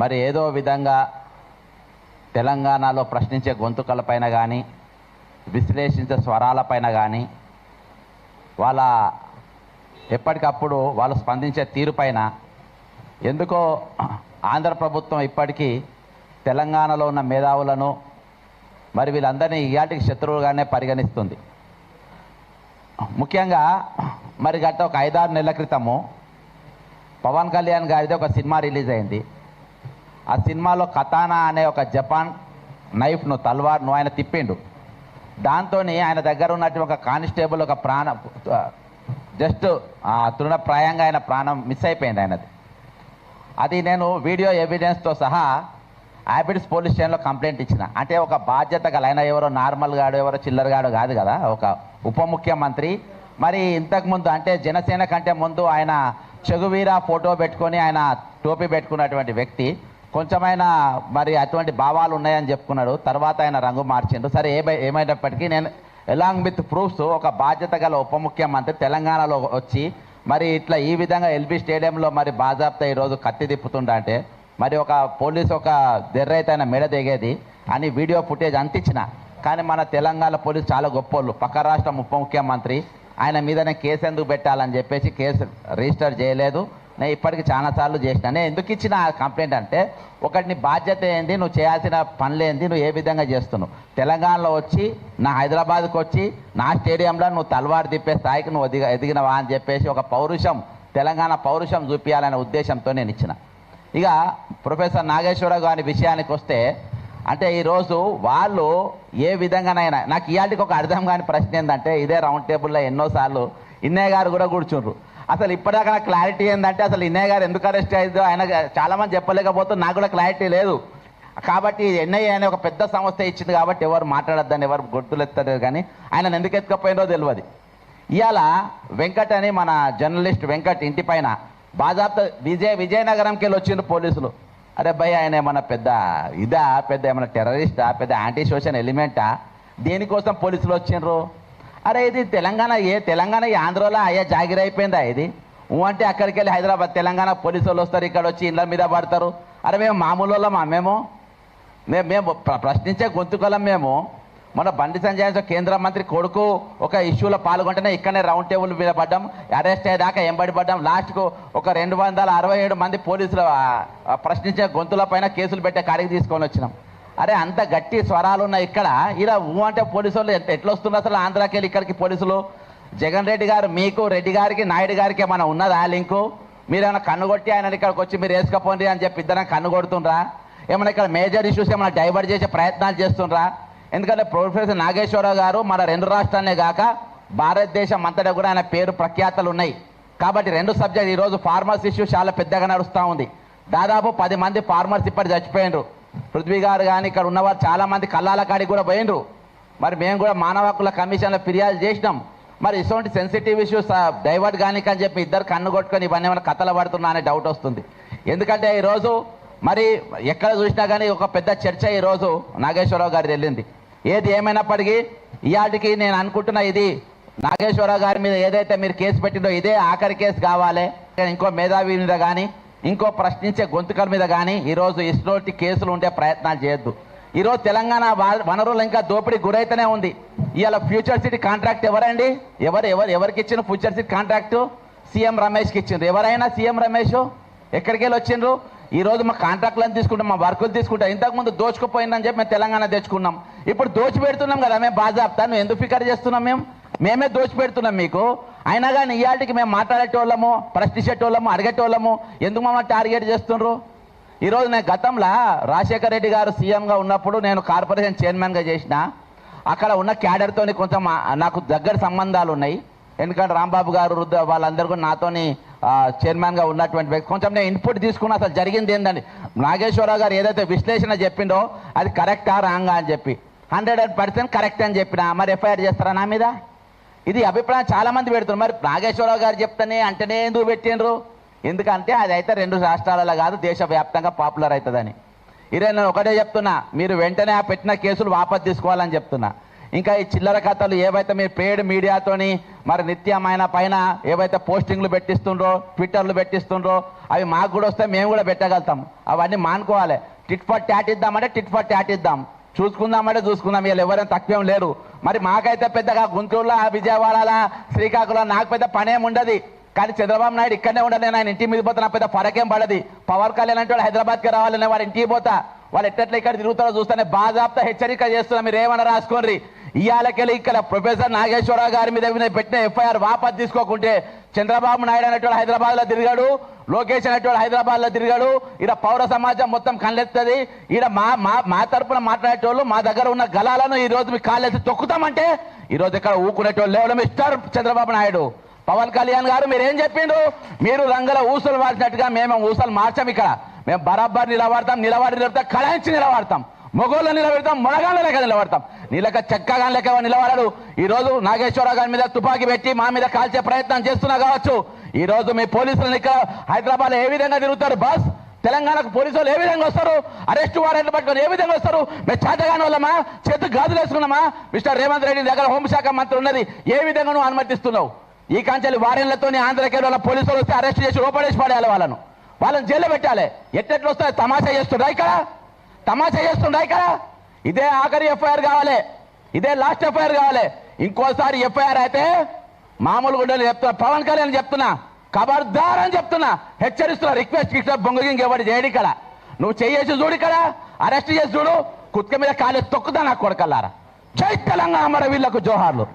మరి ఏదో విధంగా తెలంగాణలో ప్రశ్నించే గొంతుకలపైన కానీ విశ్లేషించే స్వరాలపైన కానీ వాళ్ళ ఎప్పటికప్పుడు వాళ్ళు స్పందించే తీరుపైన ఎందుకో ఆంధ్ర ప్రభుత్వం ఇప్పటికీ తెలంగాణలో ఉన్న మేధావులను మరి వీళ్ళందరినీ ఇయాటికి శత్రువులుగానే పరిగణిస్తుంది. ముఖ్యంగా మరి గత ఒక 5-6 నెలల క్రితము పవన్ కళ్యాణ్ గారిది ఒక సినిమా రిలీజ్ అయింది. ఆ సినిమాలో కతానా అనే ఒక జపాన్ నైఫ్ను తల్వార్ను ఆయన తిప్పిండు. దాంతో ఆయన దగ్గర ఉన్నటువంటి ఒక కానిస్టేబుల్ ఒక ప్రాణం జస్ట్ తృణప్రాయంగా ఆయన ప్రాణం మిస్ అయిపోయింది ఆయనది. అది నేను వీడియో ఎవిడెన్స్తో సహా హ్యాబిట్స్ పోలీస్ స్టేషన్లో కంప్లైంట్ ఇచ్చిన. అంటే ఒక బాధ్యత గల ఆయన ఎవరో నార్మల్ గాడు ఎవరో చిల్లరగాడు కాదు కదా, ఒక ఉప ముఖ్యమంత్రి. మరి ఇంతకుముందు అంటే జనసేన కంటే ముందు ఆయన చెగువీర ఫోటో పెట్టుకొని ఆయన టోపీ పెట్టుకున్నటువంటి వ్యక్తి. కొంచెమైనా మరి అటువంటి భావాలు ఉన్నాయని చెప్పుకున్నాడు. తర్వాత ఆయన రంగు మార్చిండు. సరే ఏమైనప్పటికీ నేను ఎలాంగ్ విత్ ప్రూఫ్స్ ఒక బాధ్యత గల ఉప ముఖ్యమంత్రి తెలంగాణలో వచ్చి మరి ఇట్లా ఈ విధంగా ఎల్బీ స్టేడియంలో మరి బాజాబ్తా ఈరోజు కత్తి తిప్పుతుండే మరి ఒక పోలీసు ఒక దెర్రైతే ఆయన మెడ దిగేది అని వీడియో ఫుటేజ్ అంతించిన. కానీ మన తెలంగాణ పోలీసు చాలా గొప్పోళ్ళు. పక్క రాష్ట్రం ఉప ముఖ్యమంత్రి ఆయన మీదనే కేసు ఎందుకు పెట్టాలని చెప్పేసి కేసు రిజిస్టర్ చేయలేదు. నేను ఇప్పటికి చాలాసార్లు చేసిన. నేను ఎందుకు ఇచ్చిన కంప్లైంట్ అంటే ఒకటి నీ బాధ్యత ఏంది, నువ్వు చేయాల్సిన పనులు ఏంది, నువ్వు ఏ విధంగా చేస్తున్నావు. తెలంగాణలో వచ్చి నా హైదరాబాద్కి వచ్చి నా స్టేడియంలో నువ్వు తలవారు తిప్పే స్థాయికి నువ్వు ఎదిగినవా అని చెప్పేసి ఒక పౌరుషం తెలంగాణ పౌరుషం చూపించాలనే ఉద్దేశంతో నేను ఇచ్చిన. ఇక ప్రొఫెసర్ నాగేశ్వరరావు గారి విషయానికి వస్తే అంటే ఈరోజు వాళ్ళు ఏ విధంగానైనా నాకు ఇవాళకి ఒక అర్థం కాని ప్రశ్న ఏంటంటే ఇదే రౌండ్ టేబుల్లో ఎన్నోసార్లు ఇన్నయ్య గారు కూడా కూర్చుండ్రు. అసలు ఇప్పటిదాకా క్లారిటీ ఏంటంటే అసలు ఇన్నయ్య గారు ఎందుకు అరెస్ట్ అయ్యిందో ఆయన చాలామంది చెప్పలేకపోతే నాకు కూడా క్లారిటీ లేదు. కాబట్టి ఎన్ఐఏ అనే ఒక పెద్ద సంస్థ ఇచ్చింది కాబట్టి ఎవరు మాట్లాడద్దని ఎవరు గొంతులు ఎత్తలేదు. కానీ ఆయన ఎందుకు ఎత్తుకపోయిందో తెలియదు. ఇవాళ వెంకట్ అని మన జర్నలిస్ట్ వెంకట్ ఇంటి పైన బాజాబ్తా విజయనగరంకి వెళ్ళి వచ్చిండ్రు పోలీసులు. అరే భయ్ ఆయన ఏమన్నా పెద్ద పెద్ద ఏమన్నా టెర్రరిస్టా, పెద్ద యాంటీ సోషల్ ఎలిమెంటా, దేనికోసం పోలీసులు వచ్చిండ్రు? అరే ఇది తెలంగాణ ఆంధ్రలో అయ్యా జాగిరి అయిపోయిందా ఇది? అంటే అక్కడికి వెళ్ళి హైదరాబాద్ తెలంగాణ పోలీసు వాళ్ళు వస్తారు, ఇక్కడ వచ్చి ఇళ్ళ మీద పడతారు. అరే మేము మామూలు వాళ్ళమా? మేము ప్రశ్నించే గొంతుకలం. మేము మన బండి సంజయ్ కేంద్ర మంత్రి కొడుకు ఒక ఇష్యూలో పాల్గొంటేనే ఇక్కడనే రౌండ్ టేబుల్ మీద పడ్డాం, అరెస్ట్ అయ్యేదాకా ఎంబడి పడ్డాం. లాస్ట్కు ఒక 267 మంది పోలీసులు ప్రశ్నించే గొంతుల పైన కేసులు పెట్టే కాడికి తీసుకొని వచ్చినాం. అరే అంత గట్టి స్వరాలు ఉన్నాయి ఇక్కడ. ఇలా అంటే పోలీసు వాళ్ళు ఎట్లా వస్తున్నారు అసలు ఆంధ్రాకి వెళ్ళి ఇక్కడికి పోలీసులు? జగన్ రెడ్డి గారు మీకు రెడ్డి గారికి నాయుడు గారికి ఏమైనా ఉన్నదా లింకు? మీరేమైనా కన్నుగొట్టి ఆయన ఇక్కడికి వచ్చి మీరు వేసుకపోండి అని చెప్పి ఇద్దరం కన్నుగొడుతుండ్రా? ఏమైనా ఇక్కడ మేజర్ ఇష్యూస్ ఏమైనా డైవర్ట్ చేసే ప్రయత్నాలు చేస్తుండ్రా? ఎందుకంటే ప్రొఫెసర్ నాగేశ్వరరావు గారు మన 2 రాష్ట్రాలనే కాక భారతదేశం అంతటా కూడా ఆయన పేరు ప్రఖ్యాతలు ఉన్నాయి. కాబట్టి 2 సబ్జెక్ట్ ఈరోజు ఫార్మర్స్ ఇష్యూ చాలా పెద్దగా నడుస్తూ ఉంది. దాదాపు 10 మంది ఫార్మర్స్ ఇప్పటి చచ్చిపోయినరు. పృథ్వీ గారు కానీ ఇక్కడ ఉన్నవారు చాలామంది కళ్ళాల కాడికి కూడా పోయినరు. మరి మేము కూడా మానవ హక్కుల కమిషన్లో ఫిర్యాదు చేసినాం. మరి ఇటువంటి సెన్సిటివ్ ఇష్యూస్ డైవర్ట్ కానీ అని చెప్పి ఇద్దరు కన్ను కొట్టుకొని ఇవన్నీ ఏమైనా కథలు పడుతున్నా అనే డౌట్ వస్తుంది. ఎందుకంటే ఈరోజు మరి ఎక్కడ చూసినా కానీ ఒక పెద్ద చర్చ ఈరోజు నాగేశ్వరరావు గారి వెళ్ళింది. ఏది ఏమైనప్పటికీ ఇవాటికి నేను అనుకుంటున్నా ఇది నాగేశ్వరరావు గారి మీద ఏదైతే మీరు కేసు పెట్టిందో ఇదే ఆఖరి కేసు కావాలి. ఇంకో మేధావి మీద కానీ ఇంకో ప్రశ్నించే గొంతుకల మీద కానీ ఈరోజు ఇటువంటి కేసులు ఉండే ప్రయత్నాలు చేయొద్దు. ఈరోజు తెలంగాణ వనరులు ఇంకా దోపిడీ గురైతేనే ఉంది. ఇవాళ ఫ్యూచర్ సిటీ కాంట్రాక్ట్ ఎవరండి? ఎవరికి ఇచ్చిన ఫ్యూచర్ సిటీ కాంట్రాక్టు? సీఎం రమేష్కి ఇచ్చిండ్రు. ఎవరైనా సీఎం రమేష్ ఎక్కడికి వెళ్ళి వచ్చిండ్రు? ఈరోజు మా కాంట్రాక్ట్లను తీసుకుంటాం, మా వర్కులు తీసుకుంటాం. ఇంతకుముందు దోచుకుపోయిందని చెప్పి మేము తెలంగాణ తెచ్చుకున్నాం. ఇప్పుడు దోచి పెడుతున్నాం కదా మేము బాజాబ్తా. నువ్వు ఎందుకు ఫికర్ చేస్తున్నాం? మేమే దోచి పెడుతున్నాం మీకు. అయినా కానీ ఇవాళకి మేము మాట్లాడేటోళ్ళము, ప్రశ్నించేటోళ్ళము, అడిగేటోళ్ళము ఎందుకు మమ్మల్ని టార్గెట్ చేస్తుండ్రు? ఈరోజు నేను గతంలో రాజశేఖర రెడ్డి గారు సీఎంగా ఉన్నప్పుడు నేను కార్పొరేషన్ చైర్మన్గా చేసిన. అక్కడ ఉన్న క్యాడర్తో కొంచెం నాకు దగ్గర సంబంధాలు ఉన్నాయి. ఎందుకంటే రాంబాబు గారు వాళ్ళందరూ కూడా నాతోని చైర్మన్గా ఉన్నటువంటి వ్యక్తి. కొంచెం నేను ఇన్పుట్ తీసుకున్నా అసలు జరిగింది ఏంటండి. నాగేశ్వరరావు గారు ఏదైతే విశ్లేషణ చెప్పిండో అది కరెక్టా రాంగా అని చెప్పి 100% కరెక్ట్ అని చెప్పిన. మరి ఎఫ్ఐఆర్ చేస్తారా నా మీద? ఇది అభిప్రాయం చాలామంది పెడుతున్నారు. మరి నాగేశ్వరరావు గారు చెప్తానే అంటేనే ఎందుకు పెట్టిండ్రు? ఎందుకంటే అది అయితే 2 రాష్ట్రాలలో కాదు దేశవ్యాప్తంగా పాపులర్ అవుతుందని. ఇదే నేను ఒకటే చెప్తున్నా, మీరు వెంటనే ఆ పెట్టిన కేసులు వాపసు తీసుకోవాలని చెప్తున్నా. ఇంకా ఈ చిల్లర కథలు ఏవైతే మీరు పేడ్ మీడియాతోని మరి నిత్యమైన పైన ఏవైతే పోస్టింగ్లు పెట్టిస్తుండ్రో ట్విట్టర్లు పెట్టిస్తుండ్రో అవి మాకు కూడా వస్తే మేము కూడా పెట్టగలుగుతాం. అవన్నీ మానుకోవాలి. టిట్ ఫర్ ట్యాట్ ఇద్దామంటే టిట్ ఫర్ ట్యాట్ ఇద్దాం, చూసుకుందామంటే చూసుకుందాం. వీళ్ళు ఎవరైనా తక్కువేం లేరు. మరి మాకైతే పెద్దగా గుంటూరులో విజయవాడలో శ్రీకాకుళం నాకు పెద్ద పనేం ఉండదు. కానీ చంద్రబాబు నాయుడు ఇక్కడనే ఉండదు. నేను ఆయన ఇంటికి మీద పోతే నాకు పెద్ద ఫరకేం పడది. పవన్ కళ్యాణ్ అంటే వాడు హైదరాబాద్కి రావాలనే వాడు ఇంటికి పోతా, వాళ్ళు ఎట్లా ఇక్కడ తిరుగుతారో చూస్తానే బాజాబ్తా హెచ్చరిక చేస్తున్నా. మీరు ఏమన్నా రాసుకోండి. ఇవాళకెళ్ళి ఇక్కడ ప్రొఫెసర్ నాగేశ్వరరావు గారి మీద పెట్టిన ఎఫ్ఐఆర్ వాపస్ తీసుకోకుంటే చంద్రబాబు నాయుడు అనేటువంటి హైదరాబాద్లో తిరిగాడు, లోకేష్ అనేటువంటి హైదరాబాద్లో తిరిగాడు. ఈడ పౌర సమాజం మొత్తం కళ్ళెత్తది. ఈడ మా తరపున మాట్లాడేటోళ్ళు మా దగ్గర ఉన్న గలాలను ఈ రోజు మీ కాళ్ళెత్తి తొక్కుతామంటే ఈరోజు ఇక్కడ ఊకునేటోళ్ళు లేవడం మిస్టర్ చంద్రబాబు నాయుడు. పవన్ కళ్యాణ్ గారు మీరేం చెప్పిండు? మీరు రంగుల ఊసలు మార్చినట్టుగా మేము ఊసలు మార్చాం. ఇక్కడ మేము బరాబర్ నిలబడతాం, కళాయించి నిలబడతాం, మొగోళ్ళు నిలబెడతాం, మొనగాళ్ళ లెక్క నిలబడతాం. నీలక చక్కగా లెక్క నిలబడాడు. ఈ రోజు నాగేశ్వరరావు గారి మీద తుపాకీ పెట్టి మా మీద కాల్చే ప్రయత్నం చేస్తున్నా కావచ్చు. ఈ రోజు మీ పోలీసులను ఇక్కడ హైదరాబాద్ ఏ విధంగా తిరుగుతారు బస్? తెలంగాణకు పోలీసులు ఏ విధంగా వస్తారు? అరెస్ట్ వారెంట్లు పట్టుకొని ఏ విధంగా వస్తారు? మేము చేతగాని వాళ్ళమా? చేతికి గాజులు వేసుకున్నామా? మిస్టర్ రేవంత్ రెడ్డి దగ్గర హోంశాఖ మంత్రి ఉన్నది, ఏ విధంగా నువ్వు అనుమతిస్తున్నావు? ఈ కాంచెలు వారెన్లతో ఆంధ్రకేరళ వాళ్ళ పోలీసులు వస్తే అరెస్ట్ చేసి లోపడేసి పడేయాలి, వాళ్ళని జైల్లో పెట్టాలి. ఎట్టెట్లు వస్తాయి? తమాషా చేస్తుండ్రా ఇక్కడ, తమాషా చేస్తుండ్రా ఇక్కడ. ఇదే ఆఖరి ఎఫ్ఐఆర్ కావాలి, ఇదే లాస్ట్ ఎఫ్ఐఆర్ కావాలి. ఇంకోసారి ఎఫ్ఐఆర్ అయితే మామూలుగా ఉండని చెప్తున్నా, పవన్ కళ్యాణ్ చెప్తున్నా, ఖబర్దార్ అని చెప్తున్నా, హెచ్చరిస్తున్నా. రిక్వెస్ట్ బొంగగింగ్ ఎవరు చేయడు ఇక్కడ. నువ్వు చేసి చూడు, ఇక్కడ అరెస్ట్ చేసి చూడు, కుక్క మీద కాలే తొక్కుతా నా కొడకల్లారా. జై తెలంగాణ, మరి వీళ్ళకు జోహార్లు.